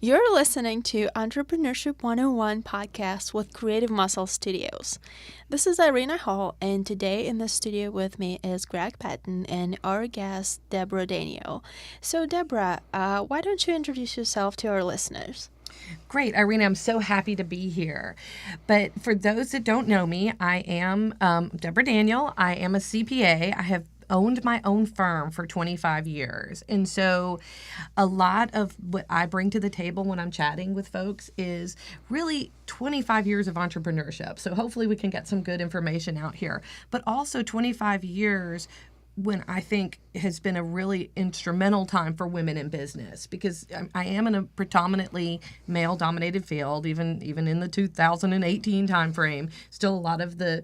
You're listening to Entrepreneurship 101 podcast with Creative Muscle Studios. This is Irina Hall, and today in the studio with me is Greg Patton and our guest, Deborah Daniel. So, Deborah, why don't you introduce yourself to our listeners? Great, Irina, I'm so happy to be here. But for those that don't know me, I am Deborah Daniel. I am a CPA. I have owned my own firm for 25 years. And so a lot of what I bring to the table when I'm chatting with folks is really 25 years of entrepreneurship. So hopefully we can get some good information out here. But also 25 years when I think has been a really instrumental time for women in business, because I am in a predominantly male-dominated field, even in the 2018 timeframe. Still a lot of the,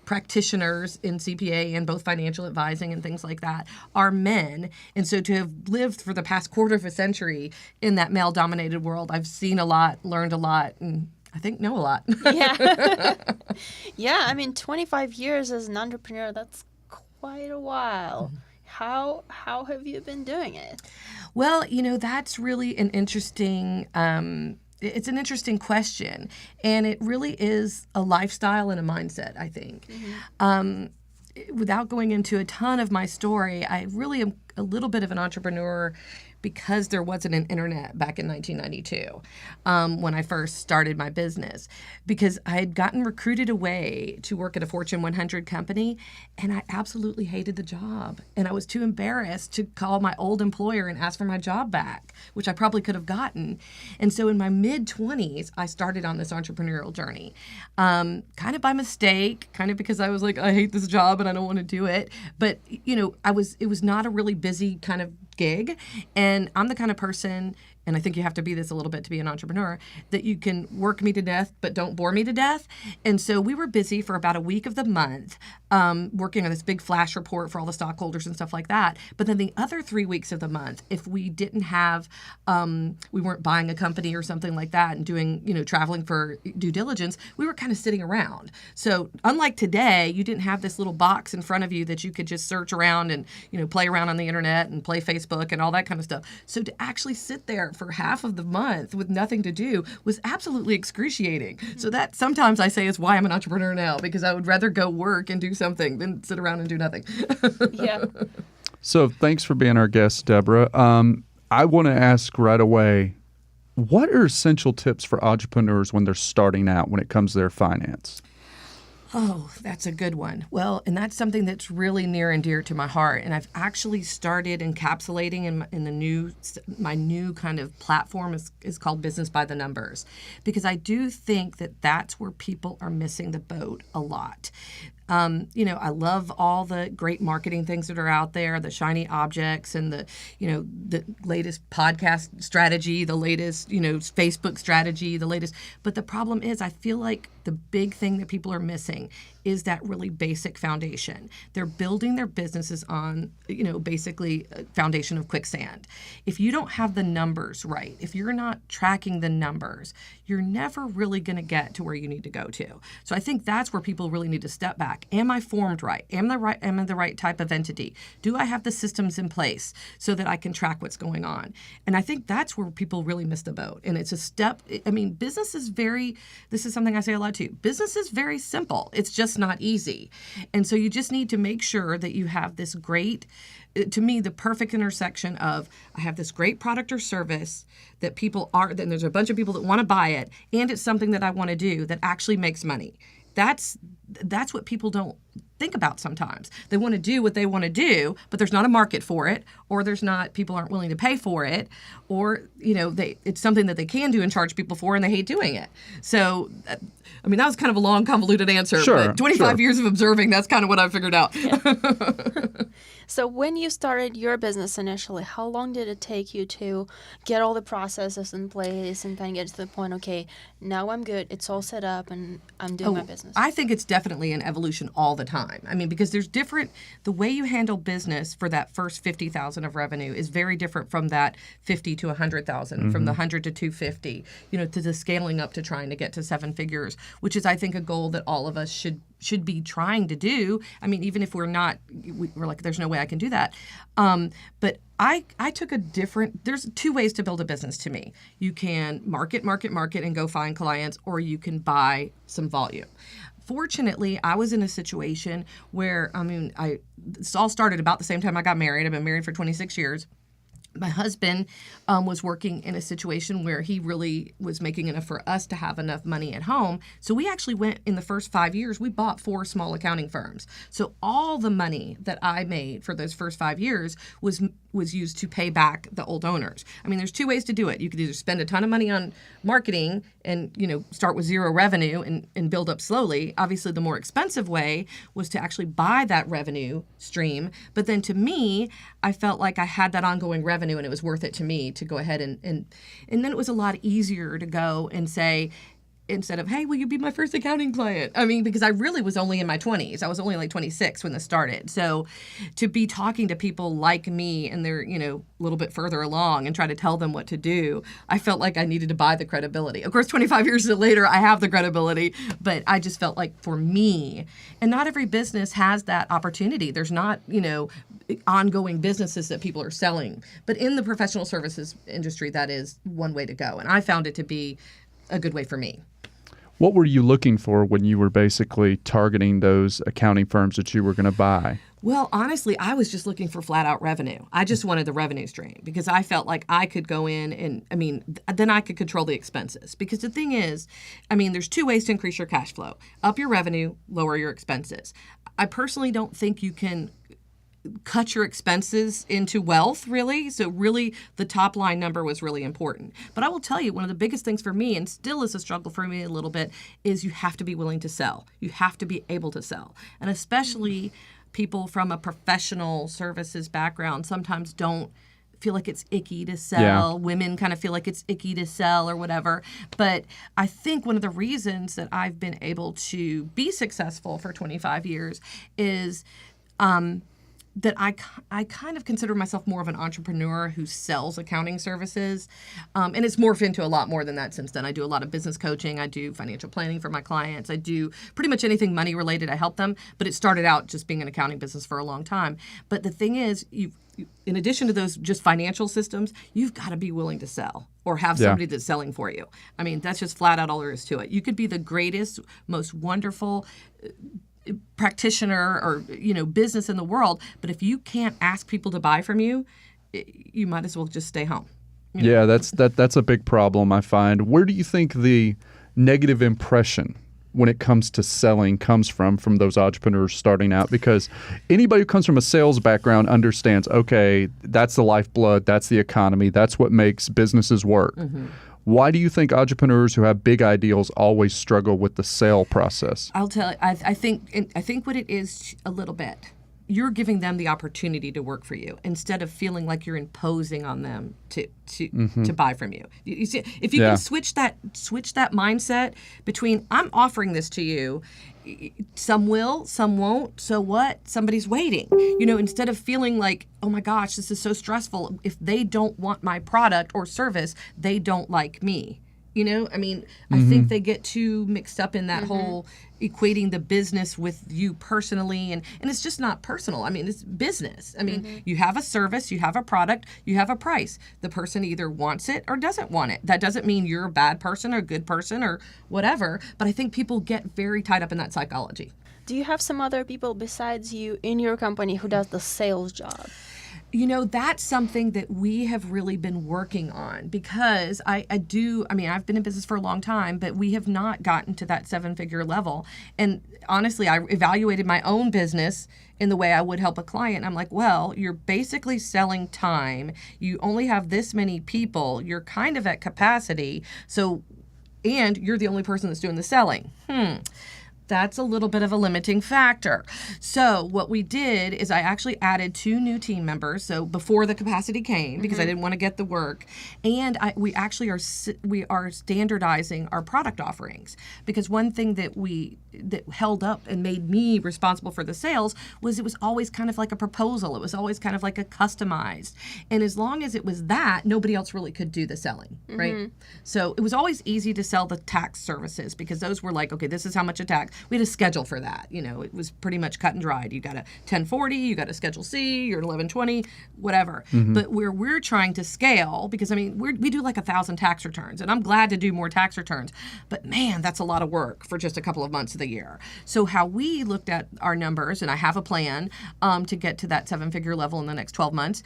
practitioners in CPA and both financial advising and things like that are men. And so to have lived for the past quarter of a century in that male-dominated world, I've seen a lot, learned a lot, and I think know a lot. Yeah. Yeah, 25 years as an entrepreneur, that's quite a while. How have you been doing it? Well, that's really an interesting it's an interesting question, and it really is a lifestyle and a mindset, I think. Without going into a ton of my story, I really am a little bit of an entrepreneur because there wasn't an internet back in 1992 when I first started my business, because I had gotten recruited away to work at a Fortune 100 company, and I absolutely hated the job. And I was too embarrassed to call my old employer and ask for my job back, which I probably could have gotten. And so in my mid-20s, I started on this entrepreneurial journey, kind of by mistake, kind of because I was like, I hate this job and I don't want to do it. But, it was not a really busy kind of gig. And I'm the kind of person, and I think you have to be this a little bit to be an entrepreneur, that you can work me to death, but don't bore me to death. And so we were busy for about a week of the month, working on this big flash report for all the stockholders and stuff like that. But then the other 3 weeks of the month, if we didn't have, we weren't buying a company or something like that and doing, traveling for due diligence, we were kind of sitting around. So unlike today, you didn't have this little box in front of you that you could just search around and, play around on the internet and play Facebook and all that kind of stuff. So to actually sit there for half of the month with nothing to do was absolutely excruciating. So that sometimes I say is why I'm an entrepreneur now, because I would rather go work and do something than sit around and do nothing. Yeah. So thanks for being our guest, Deborah. I want to ask right away, what are essential tips for entrepreneurs when they're starting out when it comes to their finance? Oh, that's a good one. Well, and that's something that's really near and dear to my heart. And I've actually started encapsulating in my new kind of platform is called Business by the Numbers, because I do think that that's where people are missing the boat a lot. I love all the great marketing things that are out there, the shiny objects and the latest podcast strategy, the latest, Facebook strategy, the latest. But the problem is, I feel like the big thing that people are missing is that really basic foundation. They're building their businesses on, basically a foundation of quicksand. If you don't have the numbers right, if you're not tracking the numbers, you're never really going to get to where you need to go to. So I think that's where people really need to step back. Am I formed right? Am I the right type of entity? Do I have the systems in place so that I can track what's going on? And I think that's where people really miss the boat. And it's a step. Business is this is something I say a lot too. Business is very simple. It's just not easy. And so you just need to make sure that you have this great, to me, the perfect intersection of, I have this great product or service that then there's a bunch of people that want to buy it, and it's something that I want to do that actually makes money. That's what people don't think about sometimes. They want to do what they want to do, but there's not a market for it, or people aren't willing to pay for it, or it's something that they can do and charge people for, and they hate doing it. So, that was kind of a long, convoluted answer. Sure, but 25 years of observing, that's kind of what I figured out. Yeah. So when you started your business initially, how long did it take you to get all the processes in place and kind of get to the point, okay, now I'm good, it's all set up, and I'm doing my business? I think it's definitely an evolution all the time. Because there's the way you handle business for that first 50,000 of revenue is very different from that 50 to 100,000, from the 100 to 250, to the scaling up to trying to get to seven figures, which is, I think, a goal that all of us should should be trying to do. I mean, even if we're not, we're like, there's no way I can do that. But I took there's two ways to build a business to me. You can market, and go find clients, or you can buy some volume. Fortunately, I was in a situation where, this all started about the same time I got married. I've been married for 26 years. My husband was working in a situation where he really was making enough for us to have enough money at home. So we actually went, in the first 5 years, we bought 4 small accounting firms. So all the money that I made for those first 5 years was used to pay back the old owners. I mean, there's 2 ways to do it. You could either spend a ton of money on marketing and, start with 0 revenue and build up slowly. Obviously, the more expensive way was to actually buy that revenue stream. But then to me, I felt like I had that ongoing revenue and it was worth it to me to go ahead and then it was a lot easier to go and say, instead of, hey, will you be my first accounting client? I mean, because I really was only in my 20s. I was only like 26 when this started. So to be talking to people like me and they're, a little bit further along and try to tell them what to do, I felt like I needed to buy the credibility. Of course, 25 years later, I have the credibility, but I just felt like for me, and not every business has that opportunity. There's not, ongoing businesses that people are selling. But in the professional services industry, that is one way to go. And I found it to be a good way for me. What were you looking for when you were basically targeting those accounting firms that you were going to buy? Well, honestly, I was just looking for flat out revenue. I just wanted the revenue stream because I felt like I could go in and, then I could control the expenses. Because the thing is, there's 2 ways to increase your cash flow. Up your revenue, lower your expenses. I personally don't think you can cut your expenses into wealth, really. So really, the top line number was really important. But I will tell you, one of the biggest things for me, and still is a struggle for me a little bit, is you have to be willing to sell. You have to be able to sell. And especially people from a professional services background sometimes don't feel like it's icky to sell. Yeah. Women kind of feel like it's icky to sell or whatever. But I think one of the reasons that I've been able to be successful for 25 years is that I kind of consider myself more of an entrepreneur who sells accounting services. And it's morphed into a lot more than that since then. I do a lot of business coaching. I do financial planning for my clients. I do pretty much anything money related. I help them. But it started out just being an accounting business for a long time. But the thing is, in addition to those just financial systems, you've got to be willing to sell or have somebody that's selling for you. That's just flat out all there is to it. You could be the greatest, most wonderful practitioner or business in the world, but if you can't ask people to buy from you, you might as well just stay home. Yeah, that's a big problem, I find. Where do you think the negative impression when it comes to selling comes from those entrepreneurs starting out? Because anybody who comes from a sales background understands, okay, that's the lifeblood, that's the economy, that's what makes businesses work. Mm-hmm. Why do you think entrepreneurs who have big ideals always struggle with the sale process? I'll tell you, I think what it is a little bit, you're giving them the opportunity to work for you instead of feeling like you're imposing on them to buy from you. You see, if you can switch that mindset between I'm offering this to you, some will, some won't. So what? Somebody's waiting. Instead of feeling like, oh my gosh, this is so stressful. If they don't want my product or service, they don't like me. I think they get too mixed up in that whole equating the business with you personally. And it's just not personal. It's business. You have a service, you have a product, you have a price. The person either wants it or doesn't want it. That doesn't mean you're a bad person or a good person or whatever. But I think people get very tied up in that psychology. Do you have some other people besides you in your company who does the sales job? That's something that we have really been working on because I've been in business for a long time, but we have not gotten to that 7-figure level. And honestly, I evaluated my own business in the way I would help a client. I'm like, well, you're basically selling time. You only have this many people. You're kind of at capacity. And you're the only person that's doing the selling. That's a little bit of a limiting factor. So what we did is I actually added 2 new team members. So before the capacity came, because I didn't want to get the work, and we are standardizing our product offerings. Because one thing that held up and made me responsible for the sales was it was always kind of like a proposal. It was always kind of like a customized. And as long as it was that, nobody else really could do the selling, right? So it was always easy to sell the tax services because those were like, okay, this is how much a tax. we had a schedule for that. It was pretty much cut and dried. You got a 1040, you got a Schedule C, you're 1120, whatever. But where we're trying to scale, because we do like 1,000 tax returns, and I'm glad to do more tax returns, but man, that's a lot of work for just a couple of months of the year. So how we looked at our numbers, and I have a plan to get to that 7-figure level in the next 12 months,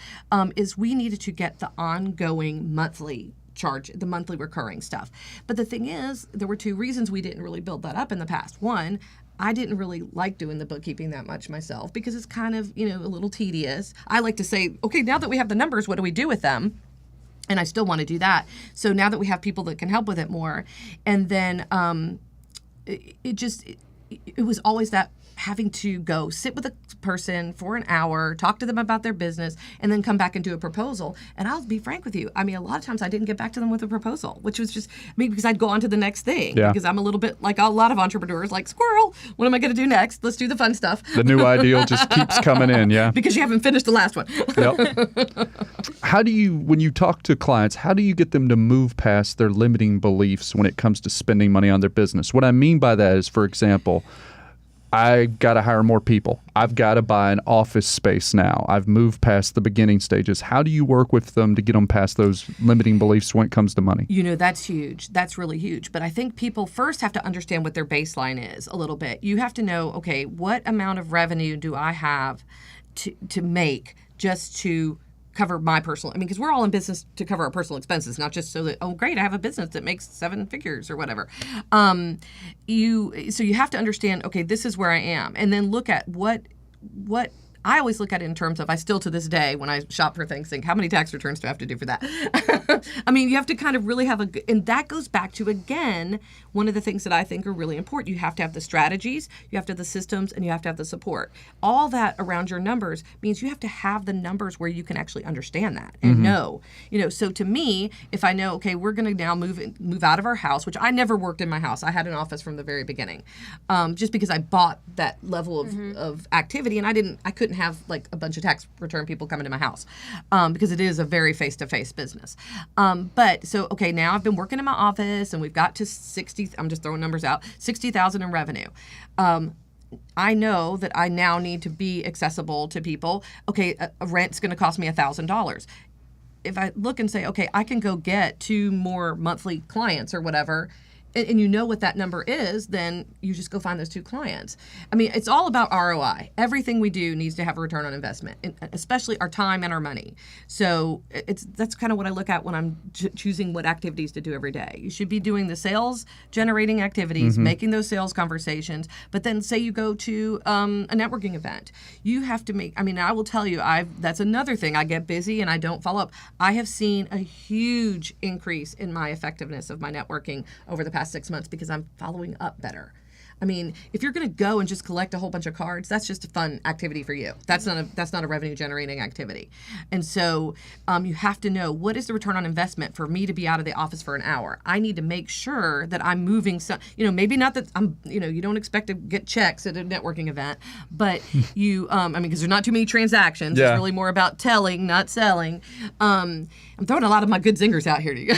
is we needed to get the ongoing monthly charge, the monthly recurring stuff. But the thing is, there were 2 reasons we didn't really build that up in the past. One, I didn't really like doing the bookkeeping that much myself because it's kind of, a little tedious. I like to say, okay, now that we have the numbers, what do we do with them? And I still want to do that. So now that we have people that can help with it more, and then it was always that having to go sit with a person for an hour, talk to them about their business, and then come back and do a proposal. And I'll be frank with you. A lot of times I didn't get back to them with a proposal, which was just because I'd go on to the next thing. Yeah. Because I'm a little bit like a lot of entrepreneurs, like squirrel. What am I going to do next? Let's do the fun stuff. The new ideal just keeps coming in, yeah. Because you haven't finished the last one. Yep. How do you, when you talk to clients, how do you get them to move past their limiting beliefs when it comes to spending money on their business? What I mean by that is, for example, I got to hire more people. I've got to buy an office space now. I've moved past the beginning stages. How do you work with them to get them past those limiting beliefs when it comes to money? That's huge. That's really huge. But I think people first have to understand what their baseline is a little bit. You have to know, okay, what amount of revenue do I have to make just to cover my personal, because we're all in business to cover our personal expenses, not just so that, oh great, I have a business that makes 7 figures or whatever. So you have to understand, okay, this is where I am, and then look at what I always look at it in terms of, I still to this day, when I shop for things, think, how many tax returns do I have to do for that? You have to kind of really have and that goes back to, again, one of the things that I think are really important. You have to have the strategies, you have to have the systems, and you have to have the support. All that around your numbers means you have to have the numbers where you can actually understand that and know. So to me, if I know, okay, we're going to now move out of our house, which I never worked in my house. I had an office from the very beginning, just because I bought that level of activity, and I couldn't have like a bunch of tax return people coming to my house because it is a very face-to-face business. But so, okay, now I've been working in my office and we've got to 60, I'm just throwing numbers out, 60,000 in revenue. I know that I now need to be accessible to people. Okay, a rent's going to cost me $1,000. If I look and say, okay, I can go get 2 more monthly clients or whatever, and you know what that number is, then you just go find those 2 clients. It's all about ROI. Everything we do needs to have a return on investment, and especially our time and our money. So that's kind of what I look at when I'm choosing what activities to do every day. You should be doing the sales generating activities, making those sales conversations, but then say you go to a networking event. You have to make, I will tell you, that's another thing. I get busy and I don't follow up. I have seen a huge increase in my effectiveness of my networking over the past 6 months because I'm following up better. If you're going to go and just collect a whole bunch of cards, that's just a fun activity for you. That's not a revenue generating activity. And so you have to know, what is the return on investment for me to be out of the office for an hour? I need to make sure that I'm moving some, maybe not that I'm, you don't expect to get checks at a networking event, but you, because there's not too many transactions. Yeah. It's really more about telling, not selling. I'm throwing a lot of my good zingers out here to you.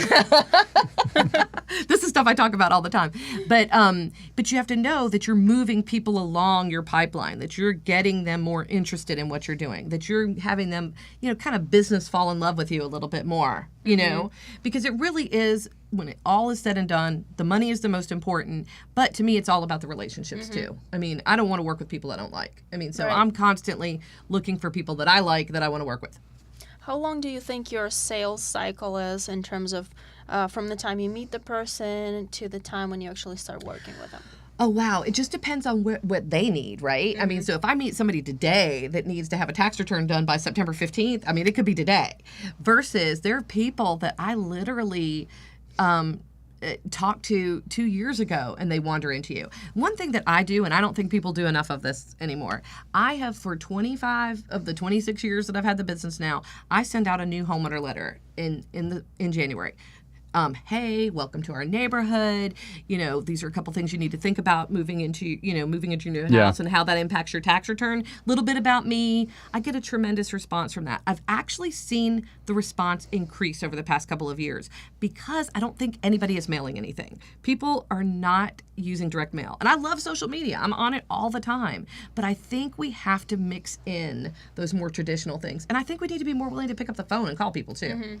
This is stuff I talk about all the time. But you have to know that you're moving people along your pipeline, that you're getting them more interested in what you're doing, that you're having them, kind of business fall in love with you a little bit more, because it really is, when it all is said and done, the money is the most important. But to me, it's all about the relationships too. I don't want to work with people I don't like. So right. I'm constantly looking for people that I like, that I want to work with. How long do you think your sales cycle is in terms of from the time you meet the person to the time when you actually start working with them? Oh, wow. It just depends on what they need, right? So if I meet somebody today that needs to have a tax return done by September 15th, it could be today. Versus there are people that I literally talked to 2 years ago and they wander into you. One thing that I do, and I don't think people do enough of this anymore, I have, for 25 of the 26 years that I've had the business now, I send out a new homeowner letter in January. hey, welcome to our neighborhood. These are a couple things you need to think about moving into your new house and how that impacts your tax return. A little bit about me. I get a tremendous response from that. I've actually seen the response increase over the past couple of years because I don't think anybody is mailing anything. People are not using direct mail. And I love social media. I'm on it all the time. But I think we have to mix in those more traditional things. And I think we need to be more willing to pick up the phone and call people too. Mm-hmm.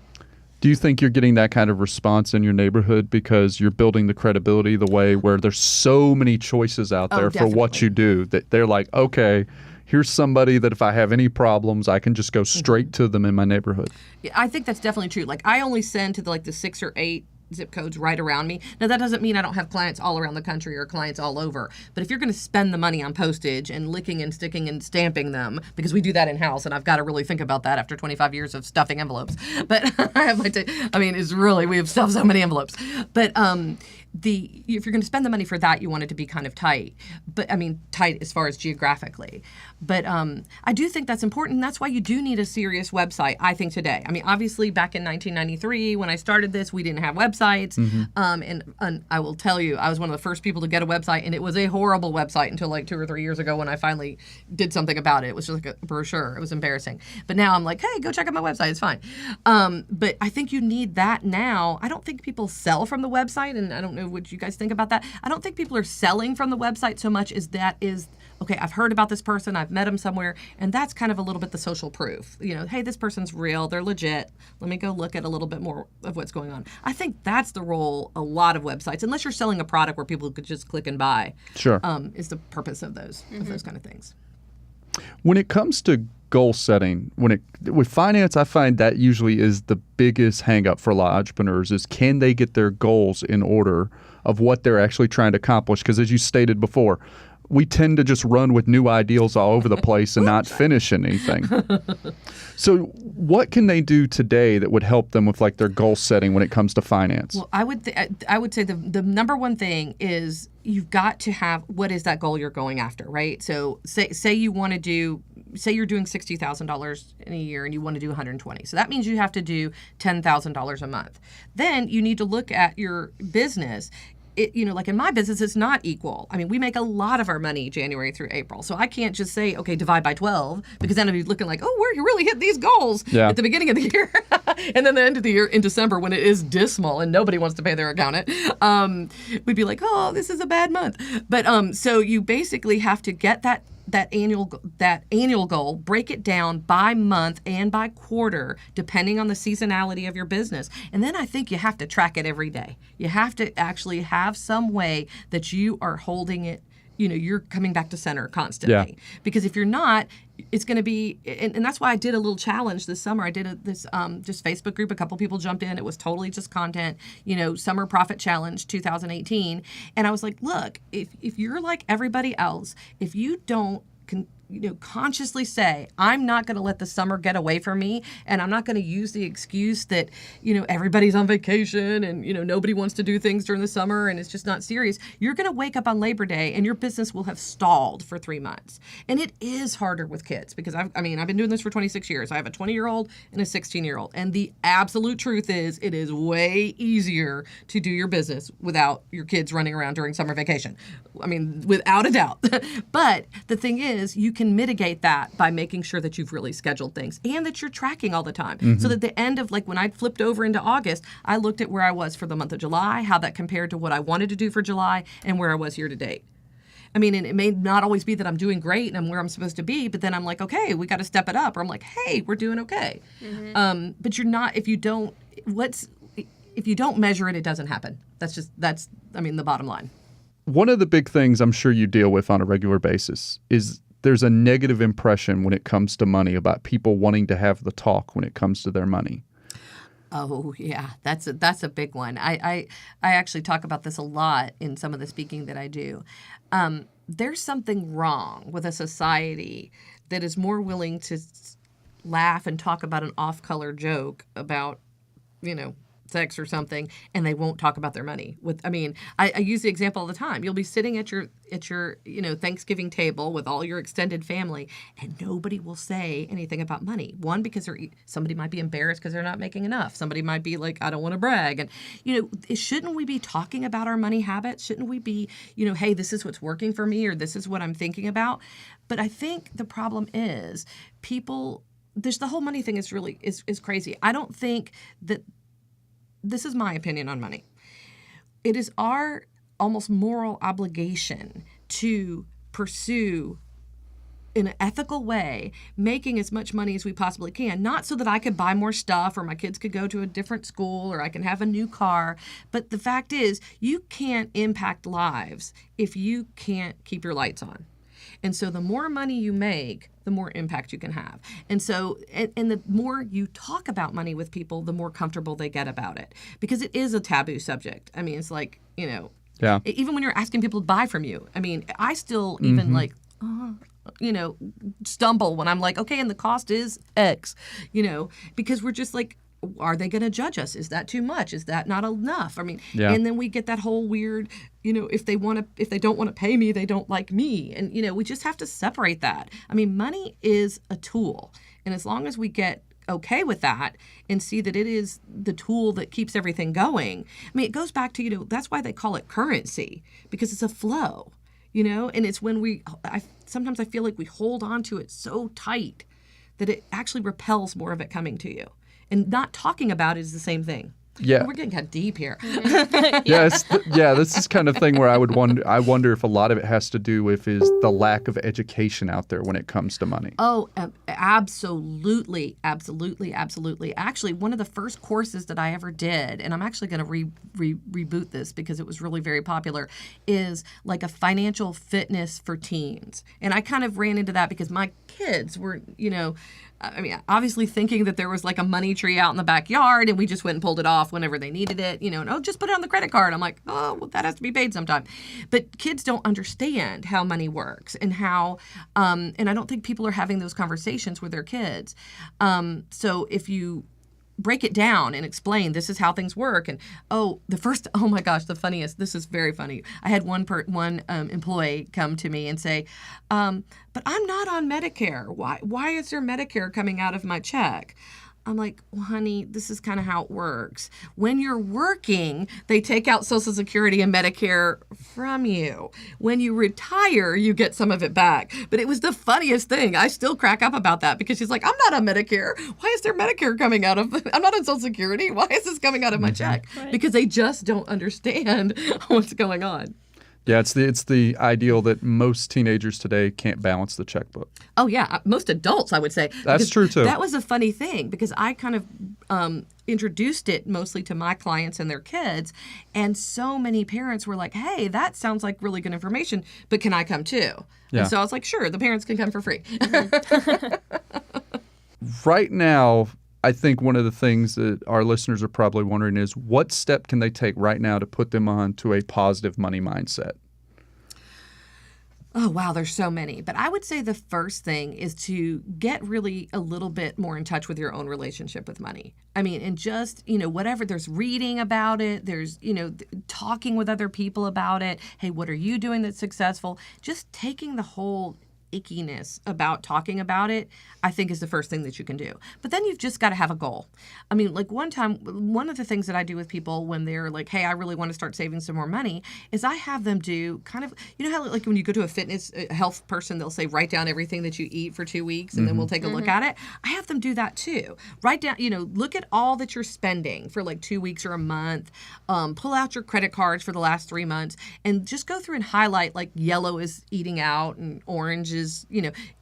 Do you think you're getting that kind of response in your neighborhood because you're building the credibility the way where there's so many choices out there for what you do that they're like, okay, here's somebody that if I have any problems, I can just go straight to them in my neighborhood? Yeah, I think that's definitely true. Like I only send to the 6 or 8 zip codes right around me. Now, that doesn't mean I don't have clients all around the country or clients all over. But if you're going to spend the money on postage and licking and sticking and stamping them, because we do that in-house, and I've got to really think about that after 25 years of stuffing envelopes. But it's really, we have stuffed so many envelopes. But if you're going to spend the money for that, you want it to be kind of tight. But tight as far as geographically. But I do think that's important. And that's why you do need a serious website, I think, today. Obviously, back in 1993, when I started this, we didn't have websites. And I will tell you, I was one of the first people to get a website, and it was a horrible website until 2 or 3 years ago when I finally did something about it. It was just like a brochure. It was embarrassing. But now I'm like, hey, go check out my website. It's fine. But I think you need that now. I don't think people sell from the website, and I don't know what you guys think about that. I don't think people are selling from the website so much as that is, okay, I've heard about this person, I've met them somewhere, and that's kind of a little bit the social proof. Hey, this person's real, they're legit. Let me go look at a little bit more of what's going on. I think that's the role a lot of websites, unless you're selling a product where people could just click and buy. Sure. Is the purpose of those kind of things. When it comes to goal setting, with finance, I find that usually is the biggest hang up for a lot of entrepreneurs is can they get their goals in order of what they're actually trying to accomplish? Because as you stated before, we tend to just run with new ideals all over the place and not finish anything. So what can they do today that would help them with their goal setting when it comes to finance? Well, I would say the number one thing is you've got to have, what is that goal you're going after, right? So say you want to do, say you're doing $60,000 in a year and you want to do 120. So that means you have to do $10,000 a month. Then you need to look at your business. Like in my business, it's not equal. We make a lot of our money January through April. So I can't just say, okay, divide by 12, because then I'd be looking like, oh, where you really hit these goals at the beginning of the year. And then the end of the year in December, when it is dismal and nobody wants to pay their accountant, we'd be like, oh, this is a bad month. But so you basically have to get that annual goal, break it down by month and by quarter, depending on the seasonality of your business. And then I think you have to track it every day. You have to actually have some way that you are holding it, you're coming back to center constantly. Yeah. Because if you're not, it's going to be, and that's why I did a little challenge this summer. I did this just Facebook group. A couple people jumped in. It was totally just content, Summer Profit Challenge 2018. And I was like, look, if you're like everybody else, if you don't consciously say, I'm not going to let the summer get away from me, and I'm not going to use the excuse that, everybody's on vacation and, nobody wants to do things during the summer and it's just not serious. You're going to wake up on Labor Day and your business will have stalled for 3 months. And it is harder with kids because I've been doing this for 26 years. I have a 20-year-old and a 16-year-old. And the absolute truth is it is way easier to do your business without your kids running around during summer vacation. Without a doubt. But the thing is, you can mitigate that by making sure that you've really scheduled things and that you're tracking all the time. Mm-hmm. So that at the end of when I flipped over into August, I looked at where I was for the month of July, how that compared to what I wanted to do for July, and where I was year to date. And it may not always be that I'm doing great and I'm where I'm supposed to be, but then I'm like, okay, we got to step it up. Or I'm like, hey, we're doing okay. Mm-hmm. But you're not, if you don't measure it, it doesn't happen. That's the bottom line. One of the big things I'm sure you deal with on a regular basis is there's a negative impression when it comes to money about people wanting to have the talk when it comes to their money. Oh, yeah, that's a big one. I actually talk about this a lot in some of the speaking that I do. There's something wrong with a society that is more willing to laugh and talk about an off-color joke about, sex or something, and they won't talk about their money. I use the example all the time. You'll be sitting at your Thanksgiving table with all your extended family, and nobody will say anything about money. One, because somebody might be embarrassed because they're not making enough. Somebody might be like, I don't want to brag. And shouldn't we be talking about our money habits? Shouldn't we be, hey, this is what's working for me, or this is what I'm thinking about? But I think the problem is the whole money thing is really is crazy. I don't think that, this is my opinion on money, it is our almost moral obligation to pursue in an ethical way, making as much money as we possibly can, not so that I could buy more stuff or my kids could go to a different school or I can have a new car. But the fact is, you can't impact lives if you can't keep your lights on. And so the more money you make, the more impact you can have. And so, and the more you talk about money with people, the more comfortable they get about it. Because it is a taboo subject. I mean, it's like, yeah. Even when you're asking people to buy from you. I mean, I still even stumble when I'm like, okay, and the cost is X, because we're just like, are they going to judge us? Is that too much? Is that not enough? I mean, and then we get that whole weird, if they don't want to pay me, they don't like me. And, we just have to separate that. I mean, money is a tool. And as long as we get okay with that and see that it is the tool that keeps everything going. I mean, it goes back to, that's why they call it currency, because it's a flow, and it's when sometimes I feel like we hold on to it so tight that it actually repels more of it coming to you. And not talking about it is the same thing. Yeah. We're getting kind of deep here. This is kind of thing where I wonder if a lot of it has to do with is the lack of education out there when it comes to money. Oh, absolutely. Actually, one of the first courses that I ever did, and I'm actually going to reboot this because it was really very popular, is like a financial fitness for teens. And I kind of ran into that because my kids were, obviously thinking that there was like a money tree out in the backyard and we just went and pulled it off whenever they needed it, and just put it on the credit card. I'm like, oh, well, that has to be paid sometime. But kids don't understand how money works and how, and I don't think people are having those conversations with their kids. So if you break it down and explain this is how things work, and oh my gosh, the funniest, this is very funny. I had one employee come to me and say, but I'm not on Medicare. Why is there Medicare coming out of my check? I'm like, well, honey, this is kind of how it works. When you're working, they take out Social Security and Medicare from you. When you retire, you get some of it back. But it was the funniest thing. I still crack up about that because she's like, I'm not on Medicare. Why is there Medicare coming out of, I'm not on Social Security. Why is this coming out of my check? Right. Because they just don't understand what's going on. Yeah, it's the ideal that most teenagers today can't balance the checkbook. Oh, yeah. Most adults, I would say. That's true, too. That was a funny thing because I kind of introduced it mostly to my clients and their kids. And so many parents were like, hey, that sounds like really good information, but can I come too? Yeah. And so I was like, sure, the parents can come for free. Right now, I think one of the things that our listeners are probably wondering is what step can they take right now to put them on to a positive money mindset? Oh, wow, there's so many. But I would say the first thing is to get really a little bit more in touch with your own relationship with money. I mean, and just, whatever, there's reading about it, there's, talking with other people about it. Hey, what are you doing that's successful? Just taking the whole ickiness about talking about it, I think is the first thing that you can do. But then you've just got to have a goal. I mean, like one time, one of the things that I do with people when they're like, hey, I really want to start saving some more money, is I have them do kind of, how like when you go to a health person, they'll say, write down everything that you eat for 2 weeks and then we'll take a look at it. I have them do that too. Write down, look at all that you're spending for like 2 weeks or a month, pull out your credit cards for the last 3 months and just go through and highlight like yellow is eating out and orange is,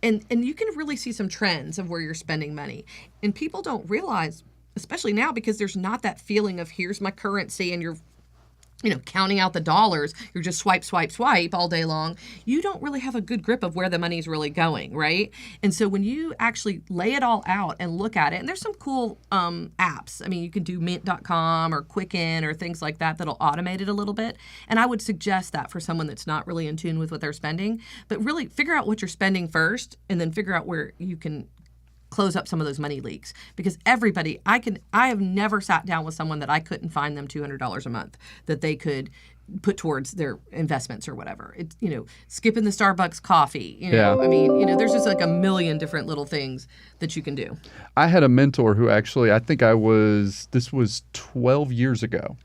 and you can really see some trends of where you're spending money. And people don't realize, especially now, because there's not that feeling of here's my currency and you're, counting out the dollars. You're just swipe all day long. You don't really have a good grip of where the money's really going, right? And so when you actually lay it all out and look at it, and there's some cool apps. I mean, you can do mint.com or Quicken or things like that that'll automate it a little bit. And I would suggest that for someone that's not really in tune with what they're spending. But really figure out what you're spending first and then figure out where you can close up some of those money leaks. Because everybody, I have never sat down with someone that I couldn't find them $200 a month that they could put towards their investments or whatever. It's, skipping the Starbucks coffee. I mean, there's just like a million different little things that you can do. I had a mentor who actually, this was 12 years ago,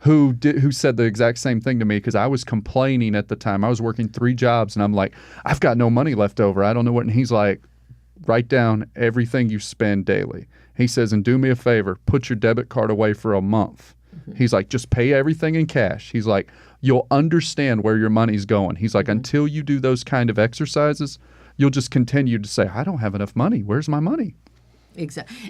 who said the exact same thing to me, because I was complaining at the time. I was working 3 jobs and I'm like, I've got no money left over. I don't know what. And he's like, write down everything you spend daily. He says, and do me a favor, put your debit card away for a month. He's like, just pay everything in cash. He's like, you'll understand where your money's going. He's like, until you do those kind of exercises, you'll just continue to say, I don't have enough money. Where's my money?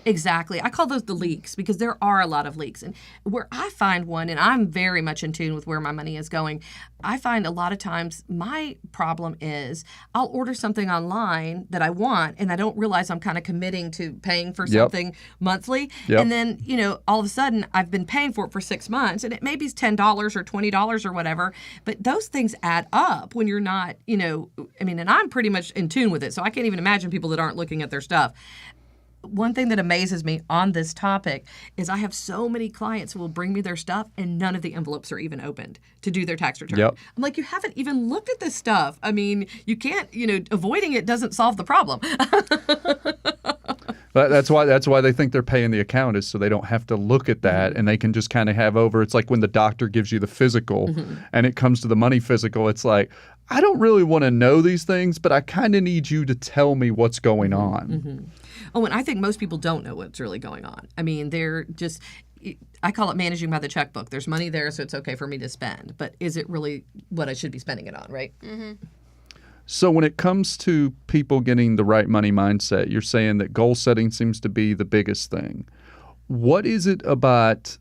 Exactly. I call those the leaks, because there are a lot of leaks. And where I find one, and I'm very much in tune with where my money is going, I find a lot of times my problem is I'll order something online that I want, and I don't realize I'm kind of committing to paying for something monthly. Yep. And then, all of a sudden I've been paying for it for 6 months, and it maybe is $10 or $20 or whatever. But those things add up when you're not, and I'm pretty much in tune with it. So I can't even imagine people that aren't looking at their stuff. One thing that amazes me on this topic is I have so many clients who will bring me their stuff and none of the envelopes are even opened to do their tax return. Yep. I'm like, you haven't even looked at this stuff. I mean, you can't, avoiding it doesn't solve the problem. But that's why they think they're paying the account, is so they don't have to look at that and they can just kind of have over. It's like when the doctor gives you the physical and it comes to the money physical, it's like, I don't really want to know these things, but I kind of need you to tell me what's going on. Oh, and I think most people don't know what's really going on. I mean, they're just, I call it managing by the checkbook. There's money there, so it's okay for me to spend. But is it really what I should be spending it on, right? So when it comes to people getting the right money mindset, you're saying that goal setting seems to be the biggest thing. What is it about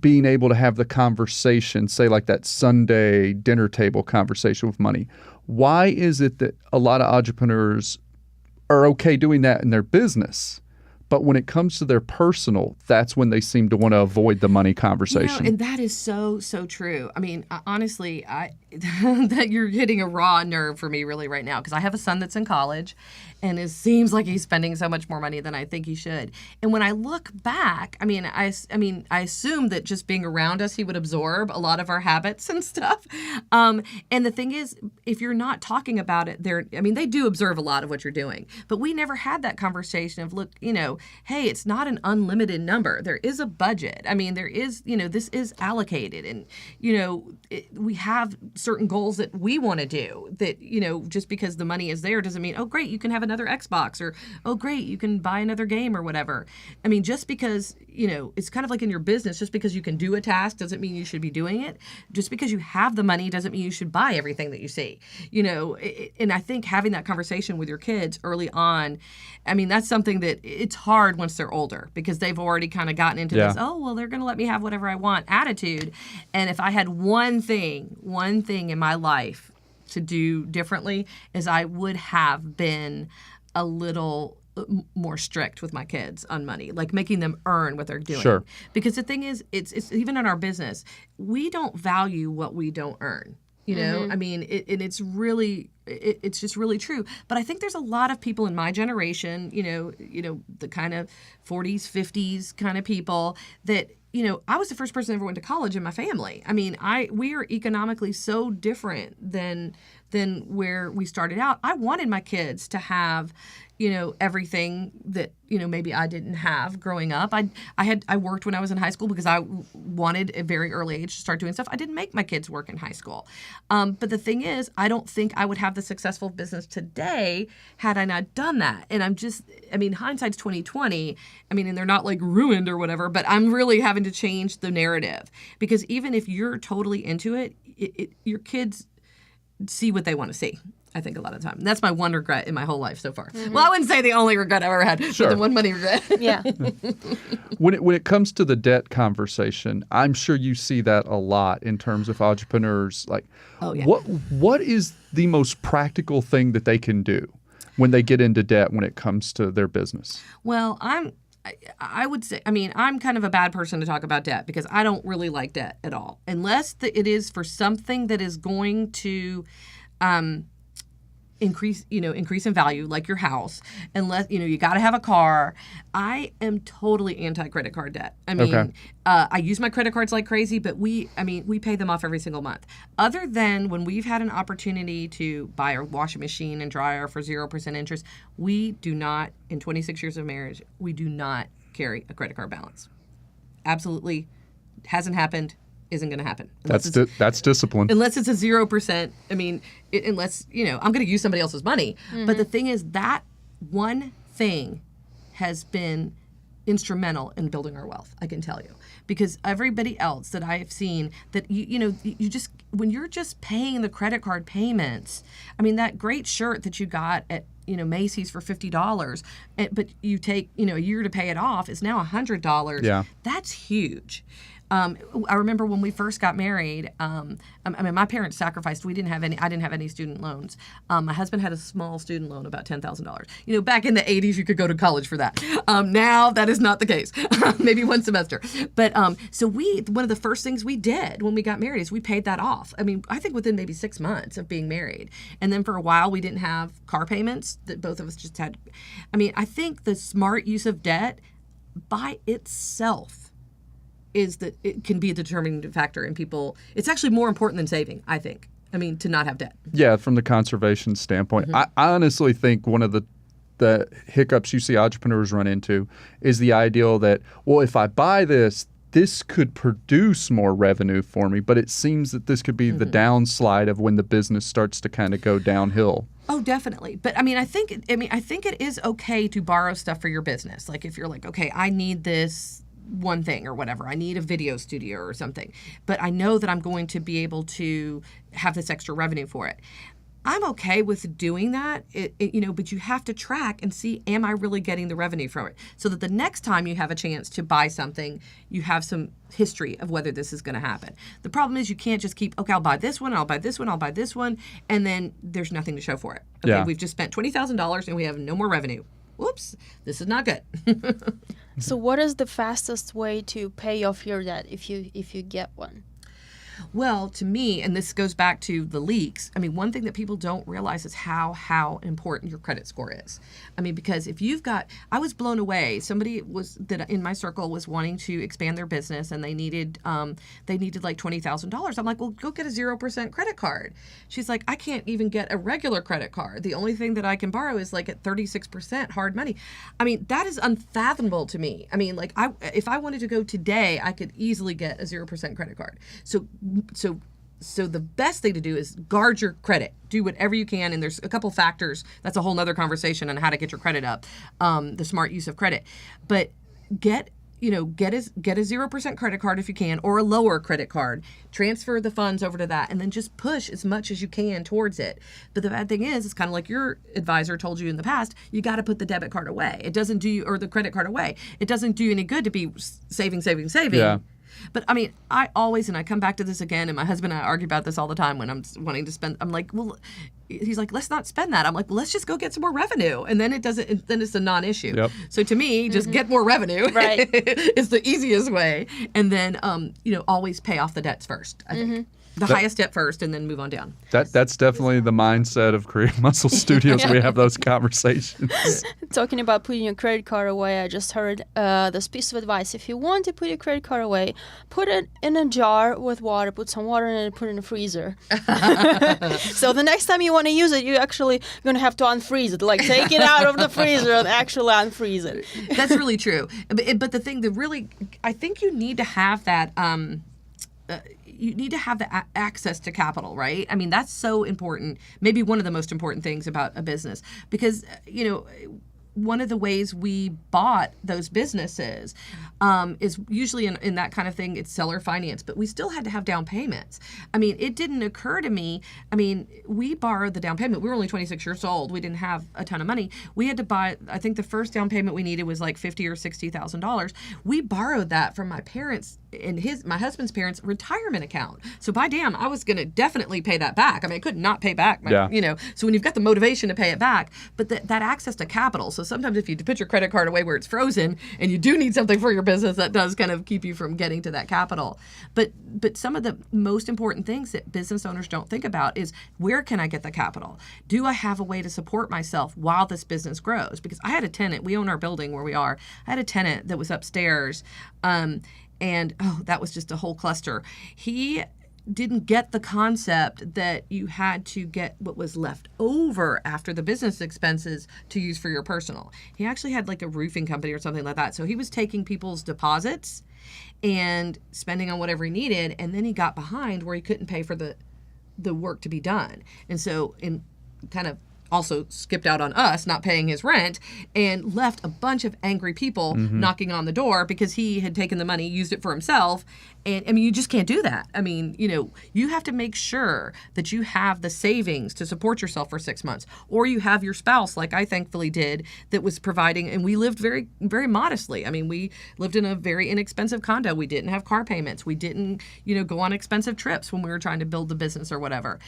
being able to have the conversation, say like that Sunday dinner table conversation with money? Why is it that a lot of entrepreneurs are okay doing that in their business, but when it comes to their personal, that's when they seem to want to avoid the money conversation? And that is so true. I mean, honestly, that you're hitting a raw nerve for me really right now, because I have a son that's in college and it seems like he's spending so much more money than I think he should. And when I look back, I assume that just being around us, he would absorb a lot of our habits and stuff. And the thing is, if you're not talking about it, they do observe a lot of what you're doing. But we never had that conversation of, look, hey, it's not an unlimited number. There is a budget. I mean, there is, this is allocated. And, we have certain goals that we want to do that, just because the money is there doesn't mean, oh, great, you can have another Xbox, or, oh, great, you can buy another game or whatever. I mean, just because, it's kind of like in your business, just because you can do a task doesn't mean you should be doing it. Just because you have the money doesn't mean you should buy everything that you see, and I think having that conversation with your kids early on, that's something that it's hard once they're older, because they've already kind of gotten into this, oh, well, they're going to let me have whatever I want attitude. And if I had one thing in my life to do differently, is I would have been a little more strict with my kids on money, like making them earn what they're doing. Sure. Because the thing is, it's even in our business, we don't value what we don't earn. It's really, it's just really true. But I think there's a lot of people in my generation, the kind of 40s, 50s kind of people that, I was the first person that ever went to college in my family. We are economically so different than where we started out. I wanted my kids to have, everything that, maybe I didn't have growing up. I worked when I was in high school because I wanted at a very early age to start doing stuff. I didn't make my kids work in high school. But the thing is, I don't think I would have the successful business today had I not done that. And hindsight's 20/20. And they're not like ruined or whatever, but I'm really having to change the narrative, because even if you're totally into it, your kids see what they want to see. I think a lot of the time. And that's my one regret in my whole life so far. Well, I wouldn't say the only regret I've ever had, sure, but the one money regret. Yeah. When it comes to the debt conversation, I'm sure you see that a lot in terms of entrepreneurs. Like, what is the most practical thing that they can do when they get into debt when it comes to their business? Well, I would say, I'm kind of a bad person to talk about debt, because I don't really like debt at all, unless it is for something that is going to increase in value, like your house, unless, you got to have a car. I am totally anti-credit card debt. I mean, Okay. I use my credit cards like crazy, but we pay them off every single month. Other than when we've had an opportunity to buy a washing machine and dryer for 0% interest, we do not, in 26 years of marriage, we do not carry a credit card balance. Absolutely hasn't happened, isn't going to happen. That's discipline. Unless it's a 0%. I mean, unless, I'm going to use somebody else's money. Mm-hmm. But the thing is, that one thing has been instrumental in building our wealth, I can tell you. Because everybody else that I have seen, that you just, when you're just paying the credit card payments, I mean, that great shirt that you got at Macy's for $50, but you take a year to pay it off, is now $100. Yeah. That's huge. I remember when we first got married, my parents sacrificed. I didn't have any student loans. My husband had a small student loan, about $10,000. Back in the 80s, you could go to college for that. Now that is not the case. Maybe one semester. But so one of the first things we did when we got married is we paid that off. I mean, I think within maybe 6 months of being married. And then for a while, we didn't have car payments that both of us just had. I mean, I think the smart use of debt by itself is that it can be a determining factor in people. It's actually more important than saving, I think. I mean, to not have debt. Yeah, from the conservation standpoint. Mm-hmm. I honestly think one of the hiccups you see entrepreneurs run into is the ideal that, well, if I buy this could produce more revenue for me, but it seems that this could be the downslide of when the business starts to kind of go downhill. Oh, definitely. But I think it is okay to borrow stuff for your business. Like if you're like, okay, I need this one thing or whatever. I need a video studio or something, but I know that I'm going to be able to have this extra revenue for it. I'm okay with doing that, but you have to track and see, am I really getting the revenue from it? So that the next time you have a chance to buy something, you have some history of whether this is going to happen. The problem is you can't just keep, okay, I'll buy this one, I'll buy this one, I'll buy this one, and then there's nothing to show for it. Okay, We've just spent $20,000 and we have no more revenue. Whoops, this is not good. So what is the fastest way to pay off your debt if you get one? Well, to me, and this goes back to the leaks, I mean, one thing that people don't realize is how important your credit score is. I mean, because if you've got, I was blown away. Somebody that in my circle was wanting to expand their business, and they needed like $20,000. I'm like, well, go get a 0% credit card. She's like, I can't even get a regular credit card. The only thing that I can borrow is like at 36% hard money. I mean, that is unfathomable to me. I mean, like if I wanted to go today, I could easily get a 0% credit card. So the best thing to do is guard your credit. Do whatever you can, and there's a couple factors. That's a whole nother conversation on how to get your credit up, the smart use of credit. But get a 0% credit card if you can, or a lower credit card. Transfer the funds over to that, and then just push as much as you can towards it. But the bad thing is, it's kind of like your advisor told you in the past, you got to put the debit card away. It doesn't do you, or the credit card away. It doesn't do you any good to be saving. Yeah. But I mean, I always, and I come back to this again, and my husband and I argue about this all the time when I'm wanting to spend. I'm like, well, he's like, let's not spend that. I'm like, well, let's just go get some more revenue, and then then it's a non-issue. Yep. So to me, just get more revenue. Right. Is the easiest way, and then always pay off the debts first. I think. The highest debt first, and then move on down. That's definitely the mindset of Creative Muscle Studios. We have those conversations. Talking about putting your credit card away, I just heard this piece of advice. If you want to put your credit card away, put it in a jar with water, put some water in it, and put it in the freezer. So the next time you want to use it, you're actually going to have to unfreeze it. Like, take it out of the freezer and actually unfreeze it. That's really true. But the thing that really, I think you need to have that... you need to have the access to capital, right? I mean, that's so important. Maybe one of the most important things about a business, because, one of the ways we bought those businesses is usually in that kind of thing, it's seller finance, but we still had to have down payments. I mean, it didn't occur to me. I mean, we borrowed the down payment. We were only 26 years old. We didn't have a ton of money. We had to buy, I think the first down payment we needed was like $50,000 or $60,000. We borrowed that from my parents and my husband's parents' retirement account. So by damn, I was going to definitely pay that back. I mean, I could not pay back, so when you've got the motivation to pay it back, but that access to capital. So So sometimes if you put your credit card away where it's frozen and you do need something for your business, that does kind of keep you from getting to that capital. But some of the most important things that business owners don't think about is, where can I get the capital? Do I have a way to support myself while this business grows? Because I had a tenant, we own our building where we are. I had a tenant that was upstairs, and that was just a whole cluster. He didn't get the concept that you had to get what was left over after the business expenses to use for your personal. He actually had like a roofing company or something like that. So he was taking people's deposits and spending on whatever he needed, and then he got behind where he couldn't pay for the work to be done. And so in kind of also skipped out on us not paying his rent and left a bunch of angry people knocking on the door because he had taken the money, used it for himself. And I mean, you just can't do that. I mean, you have to make sure that you have the savings to support yourself for 6 months, or you have your spouse, like I thankfully did, that was providing. And we lived very, very modestly. I mean, we lived in a very inexpensive condo. We didn't have car payments. We didn't, go on expensive trips when we were trying to build the business or whatever.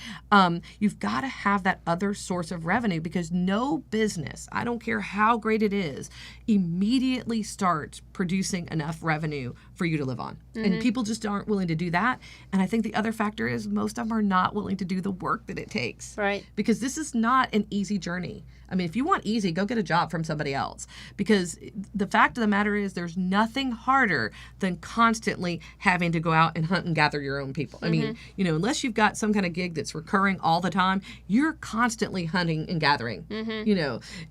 You've got to have that other source of revenue, because no business, I don't care how great it is, immediately starts producing enough revenue for you to live on. And people just aren't willing to do that. And I think the other factor is most of them are not willing to do the work that it takes. Right. Because this is not an easy journey. I mean, if you want easy, go get a job from somebody else. Because the fact of the matter is, there's nothing harder than constantly having to go out and hunt and gather your own people. I mean, unless you've got some kind of gig that's recurring all the time, you're constantly hunting and gathering.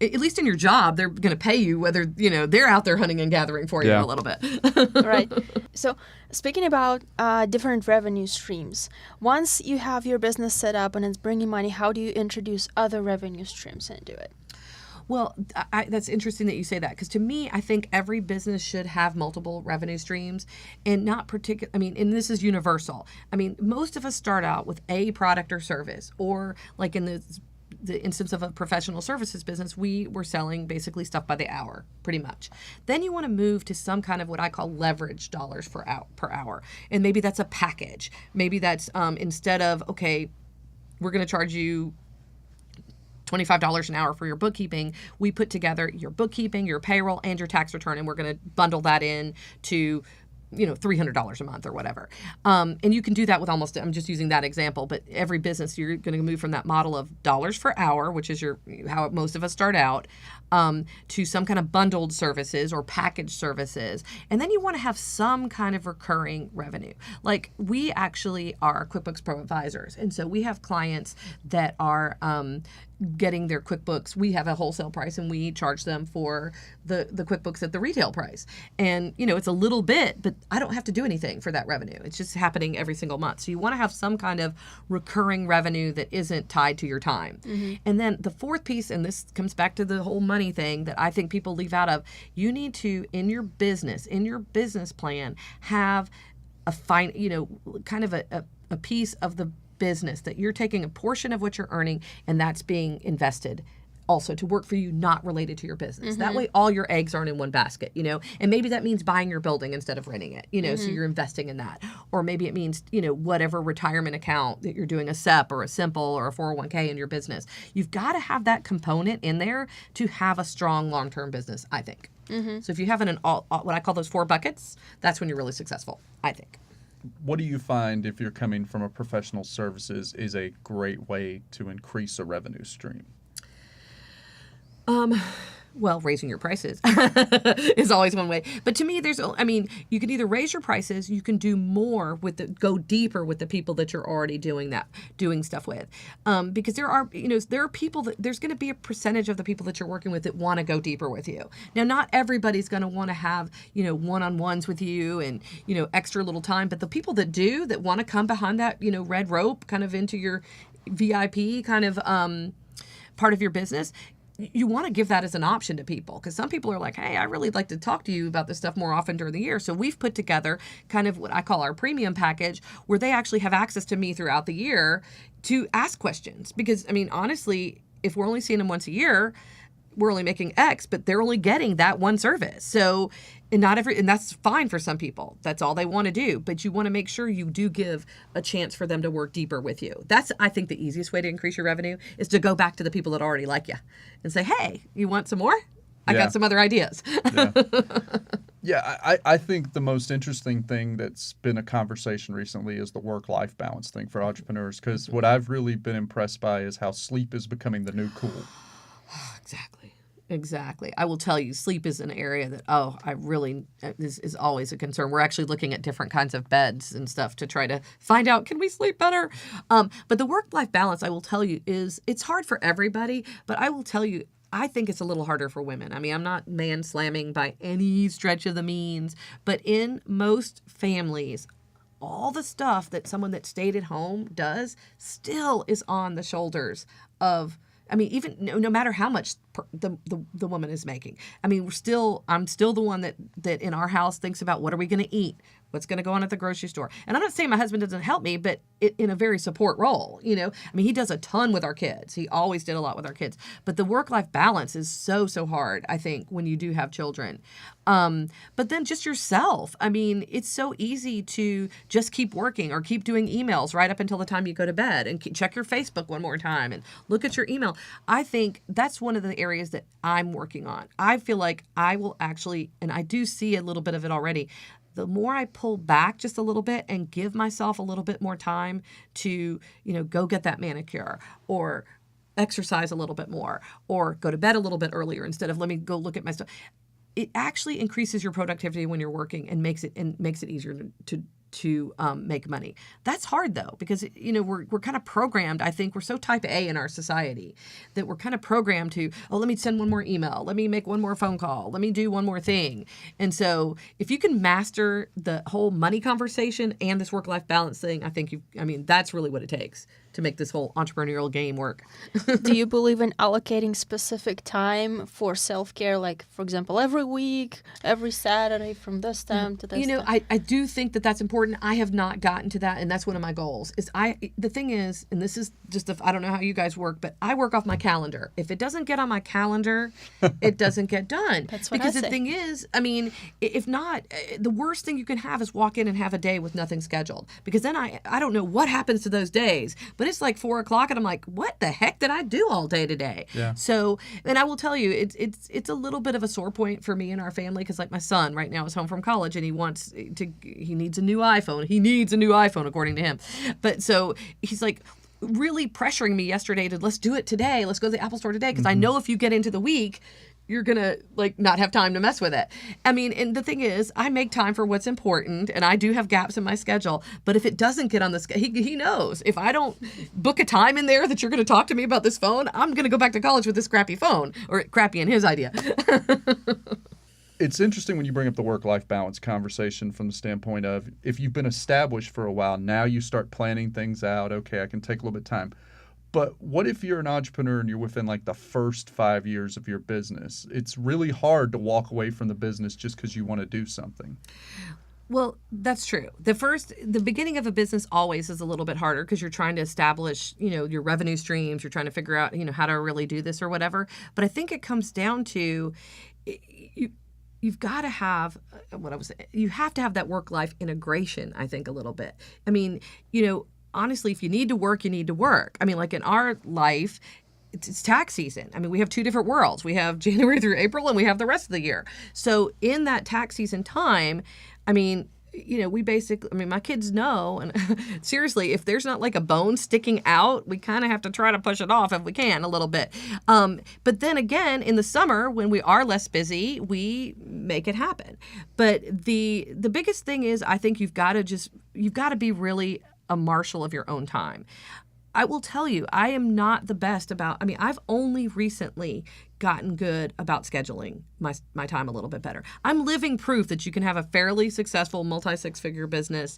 At least in your job, they're going to pay you whether, they're out there hunting and gathering for you a little bit. Right. So speaking about different revenue streams, once you have your business set up and it's bringing money, how do you introduce other revenue streams into it? Well, that's interesting that you say that, because to me, I think every business should have multiple revenue streams, and not particular. I mean, and this is universal. I mean, most of us start out with a product or service, or like in the instance of a professional services business, we were selling basically stuff by the hour, pretty much. Then you want to move to some kind of what I call leverage dollars per hour. And maybe that's a package. Maybe that's instead of, okay, we're going to charge you $25 an hour for your bookkeeping, we put together your bookkeeping, your payroll, and your tax return, and we're going to bundle that in to $300 a month or whatever. And you can do that with almost, I'm just using that example, but every business, you're going to move from that model of dollars per hour, which is how most of us start out, to some kind of bundled services or packaged services. And then you want to have some kind of recurring revenue. Like, we actually are QuickBooks Pro advisors. And so we have clients that are getting their QuickBooks. We have a wholesale price and we charge them for the QuickBooks at the retail price. And, it's a little bit, but I don't have to do anything for that revenue. It's just happening every single month. So you want to have some kind of recurring revenue that isn't tied to your time. And then the fourth piece, and this comes back to the whole money thing that I think people leave out of, you need to, in your business plan, have a kind of a piece of the business that you're taking a portion of what you're earning and that's being invested also to work for you, not related to your business. That way all your eggs aren't in one basket, and maybe that means buying your building instead of renting it, so you're investing in that. Or maybe it means, whatever retirement account that you're doing, a SEP or a simple or a 401k in your business. You've got to have that component in there to have a strong long-term business, I think. So if you have what I call those 4 buckets, that's when you're really successful, I think. What do you find, if you're coming from a professional services, is a great way to increase a revenue stream? Well, raising your prices is always one way. But to me, you can either raise your prices, you can do more go deeper with the people that you're already doing stuff with. Because there are people there's going to be a percentage of the people that you're working with that want to go deeper with you. Now, not everybody's going to want to have, one-on-ones with you and, extra little time. But the people that want to come behind that, red rope kind of into your VIP kind of part of your business, you want to give that as an option to people, because some people are like, hey, I really like to talk to you about this stuff more often during the year. So we've put together kind of what I call our premium package, where they actually have access to me throughout the year to ask questions. Because, honestly, if we're only seeing them once a year, we're only making X, but they're only getting that one service. So, and that's fine for some people. That's all they want to do. But you want to make sure you do give a chance for them to work deeper with you. That's, I think, the easiest way to increase your revenue is to go back to the people that already like you and say, hey, you want some more? I Yeah. got some other ideas. Yeah. Yeah, I think the most interesting thing that's been a conversation recently is the work-life balance thing for entrepreneurs, because what I've really been impressed by is how sleep is becoming the new cool. Exactly. I will tell you, sleep is an area that, I really, is always a concern. We're actually looking at different kinds of beds and stuff to try to find out, can we sleep better? But the work-life balance, I will tell you, it's hard for everybody, but I will tell you, I think it's a little harder for women. I mean, I'm not man-slamming by any stretch of the means, but in most families, all the stuff that someone that stayed at home does still is on the shoulders of, I mean, even no matter how much the woman is making. I mean, I'm still the one that in our house thinks about what are we going to eat, what's going to go on at the grocery store. And I'm not saying my husband doesn't help me, but in a very support role, I mean, he does a ton with our kids. He always did a lot with our kids. But the work-life balance is so hard, I think, when you do have children. But then just yourself. I mean, it's so easy to just keep working or keep doing emails right up until the time you go to bed and check your Facebook one more time and look at your email. I think that's one of the areas that I'm working on. I feel like I will actually, and I do see a little bit of it already, the more I pull back just a little bit and give myself a little bit more time to, go get that manicure or exercise a little bit more or go to bed a little bit earlier instead of let me go look at my stuff. It actually increases your productivity when you're working and makes it easier to make money. That's hard though, because we're kind of programmed. I think we're so type A in our society that we're kind of programmed to, let me send one more email, let me make one more phone call, let me do one more thing. And so if you can master the whole money conversation and this work-life balance thing, I think that's really what it takes to make this whole entrepreneurial game work. Do you believe in allocating specific time for self-care, like, for example, every week, every Saturday from this time to this time? I do think that that's important. I have not gotten to that, and that's one of my goals. The thing is, and this is just, I don't know how you guys work, but I work off my calendar. If it doesn't get on my calendar, it doesn't get done. That's what because I the say. thing is, I mean, if not, the worst thing you can have is walk in and have a day with nothing scheduled. Because then I don't know what happens to those days, but it's like 4:00 and I'm like, what the heck did I do all day today? Yeah. So, and I will tell you, it's a little bit of a sore point for me and our family, because like my son right now is home from college and he needs a new iPhone. He needs a new iPhone according to him. But so he's like really pressuring me yesterday to, let's do it today. Let's go to the Apple store today. Because I know if you get into the week, you're going to not have time to mess with it. I mean, and the thing is, I make time for what's important and I do have gaps in my schedule. But if it doesn't get on the schedule, he knows if I don't book a time in there that you're going to talk to me about this phone, I'm going to go back to college with this crappy phone, or crappy in his idea. It's interesting when you bring up the work-life balance conversation from the standpoint of, if you've been established for a while, now you start planning things out. Okay, I can take a little bit of time. But what if you're an entrepreneur and you're within the first 5 years of your business? It's really hard to walk away from the business just because you want to do something. Well, that's true. The beginning of a business always is a little bit harder because you're trying to establish, your revenue streams. You're trying to figure out, how to really do this or whatever. But I think it comes down to you've got to have you have to have that work-life integration, I think, a little bit. I mean, honestly, if you need to work, you need to work. I mean, like in our life, it's tax season. I mean, we have two different worlds. We have January through April and we have the rest of the year. So in that tax season time, I mean, my kids know, and seriously, if there's not a bone sticking out, we kind of have to try to push it off if we can a little bit. But then again, in the summer, when we are less busy, we make it happen. But the biggest thing is, I think you've got to be really a marshal of your own time. I will tell you, I am not the best I've only recently gotten good about scheduling my time a little bit better. I'm living proof that you can have a fairly successful multi-six-figure business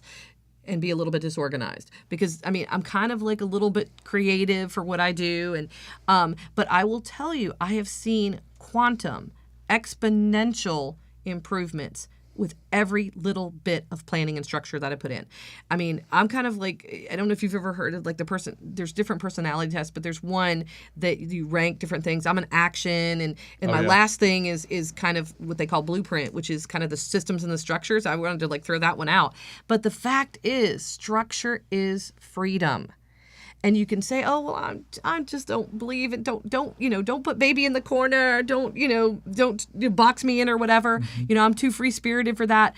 and be a little bit disorganized, because I'm kind of a little bit creative for what I do. And but I will tell you, I have seen quantum, exponential improvements with every little bit of planning and structure that I put in. I'm kind of I don't know if you've ever heard of there's different personality tests, but there's one that you rank different things. I'm an action, and my last thing is kind of what they call blueprint, which is kind of the systems and the structures. I wanted to throw that one out. But the fact is, structure is freedom. And you can say, oh, well, I just don't believe it. Don't put baby in the corner. Don't box me in or whatever. I'm too free spirited for that.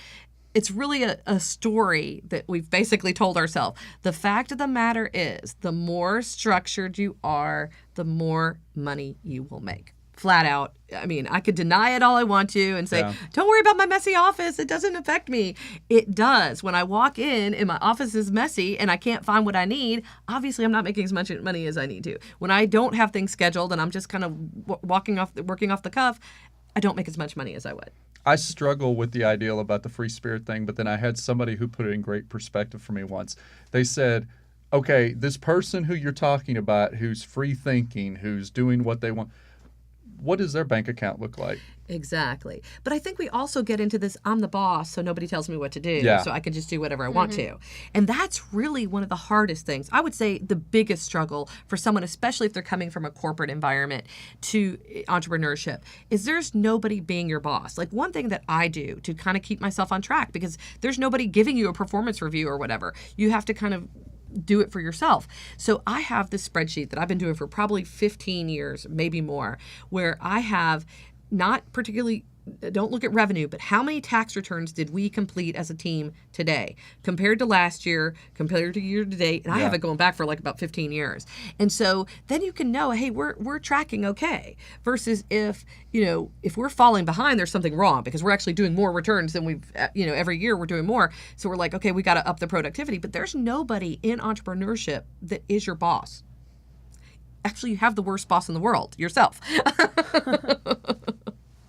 It's really a story that we've basically told ourselves. The fact of the matter is, the more structured you are, the more money you will make. Flat out. I mean, I could deny it all I want to and say, don't worry about my messy office. It doesn't affect me. It does. When I walk in and my office is messy and I can't find what I need, obviously I'm not making as much money as I need to. When I don't have things scheduled and I'm just kind of working off the cuff, I don't make as much money as I would. I struggle with the ideal about the free spirit thing, but then I had somebody who put it in great perspective for me once. They said, okay, this person who you're talking about, who's free thinking, who's doing what they want, what does their bank account look like? Exactly. But I think we also get into this, I'm the boss, so nobody tells me what to do, so I can just do whatever I want to. And that's really one of the hardest things. I would say the biggest struggle for someone, especially if they're coming from a corporate environment to entrepreneurship, is there's nobody being your boss. Like one thing that I do to kind of keep myself on track, because there's nobody giving you a performance review or whatever. You have to kind of do it for yourself. So I have this spreadsheet that I've been doing for probably 15 years, maybe more, where I have not particularly, don't look at revenue, but how many tax returns did we complete as a team today compared to last year, compared to year to date? And I have it going back for like about 15 years. And so then you can know, hey, we're tracking okay. Versus if we're falling behind, there's something wrong because we're actually doing more returns than we've, every year we're doing more. So we're like, okay, we got to up the productivity. But there's nobody in entrepreneurship that is your boss. Actually, you have the worst boss in the world, yourself.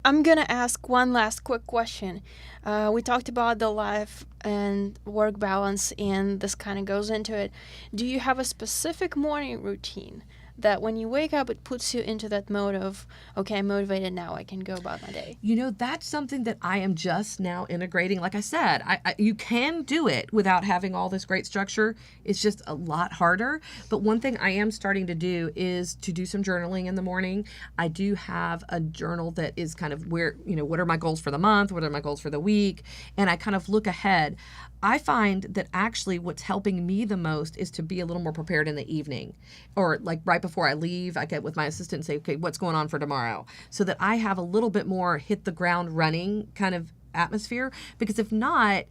I'm going to ask one last quick question. We talked about the life and work balance, and this kind of goes into it. Do you have a specific morning routine that when you wake up, it puts you into that mode of, okay, I'm motivated now, I can go about my day? That's something that I am just now integrating. Like I said, you can do it without having all this great structure. It's just a lot harder. But one thing I am starting to do is to do some journaling in the morning. I do have a journal that is kind of where, what are my goals for the month? What are my goals for the week? And I kind of look ahead. I find that actually what's helping me the most is to be a little more prepared in the evening, or like right before I leave, I get with my assistant and say, okay, what's going on for tomorrow? So that I have a little bit more hit the ground running kind of atmosphere, because if not,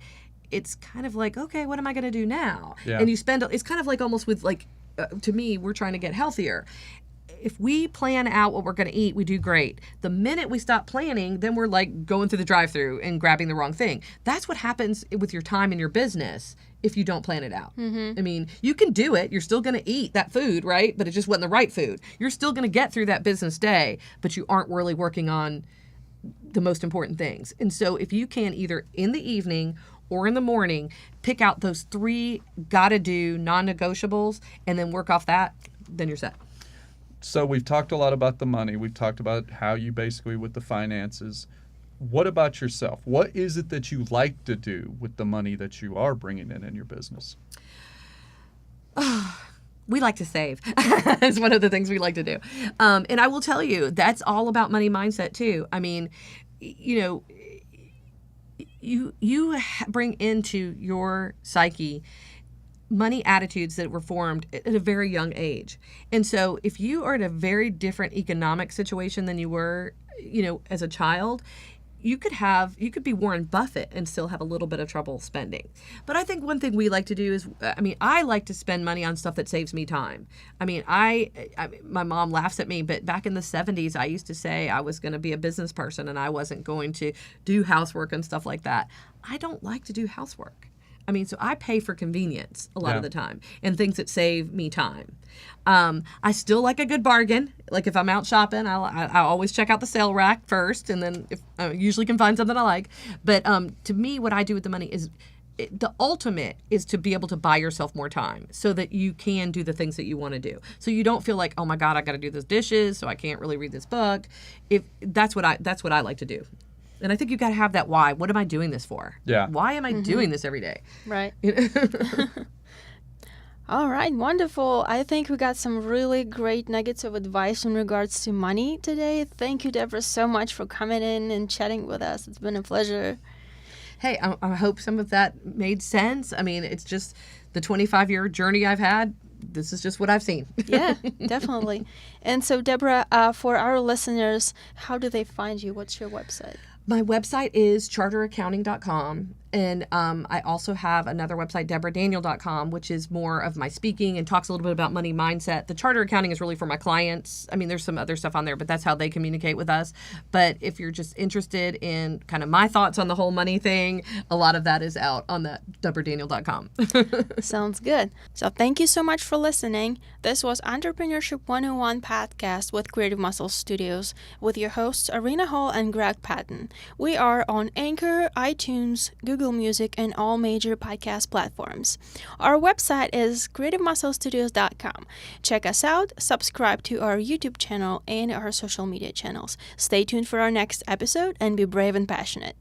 it's kind of like, okay, what am I going to do now? Yeah. And it's kind of like almost with like, to me, we're trying to get healthier. If we plan out what we're going to eat, we do great. The minute we stop planning, then we're like going through the drive-through and grabbing the wrong thing. That's what happens with your time in your business if you don't plan it out. I mean, you can do it. You're still going to eat that food, right? But it just wasn't the right food. You're still going to get through that business day, but you aren't really working on the most important things. And so if you can either in the evening or in the morning, pick out those 3 gotta do non-negotiables and then work off that, then you're set. So we've talked a lot about the money. We've talked about how you basically with the finances. What about yourself? What is it that you like to do with the money that you are bringing in your business? We like to save. It's one of the things we like to do. And I will tell you, that's all about money mindset too. I mean, you bring into your psyche money attitudes that were formed at a very young age. And so if you are in a very different economic situation than you were, as a child, you could be Warren Buffett and still have a little bit of trouble spending. But I think one thing we like to do is, I like to spend money on stuff that saves me time. My mom laughs at me, but back in the 70s, I used to say I was going to be a business person and I wasn't going to do housework and stuff like that. I don't like to do housework. So I pay for convenience a lot of the time and things that save me time. I still like a good bargain. Like if I'm out shopping, I always check out the sale rack first, and then if I usually can find something I like. But to me, what I do with the money is the ultimate is to be able to buy yourself more time so that you can do the things that you want to do. So you don't feel like, oh my God, I got to do those dishes, so I can't really read this book. That's what I like to do. And I think you've got to have that why. What am I doing this for? Yeah. Why am I doing this every day? Right. All right, wonderful. I think we got some really great nuggets of advice in regards to money today. Thank you, Deborah, so much for coming in and chatting with us. It's been a pleasure. Hey, I hope some of that made sense. It's just the 25-year journey I've had this is just what I've seen. Yeah, definitely. And so, Deborah, for our listeners, how do they find you? What's your website? My website is charteraccounting.com. And I also have another website, DeborahDaniel.com, which is more of my speaking and talks a little bit about money mindset. The charter accounting is really for my clients. I mean, there's some other stuff on there, but that's how they communicate with us. But if you're just interested in kind of my thoughts on the whole money thing, a lot of that is out on that DeborahDaniel.com. Sounds good. So thank you so much for listening. This was Entrepreneurship 101 podcast with Creative Muscle Studios with your hosts, Arena Hall and Greg Patton. We are on Anchor, iTunes, Google Music, and all major podcast platforms. Our website is creativemusclestudios.com. Check us out, subscribe to our YouTube channel and our social media channels. Stay tuned for our next episode and be brave and passionate.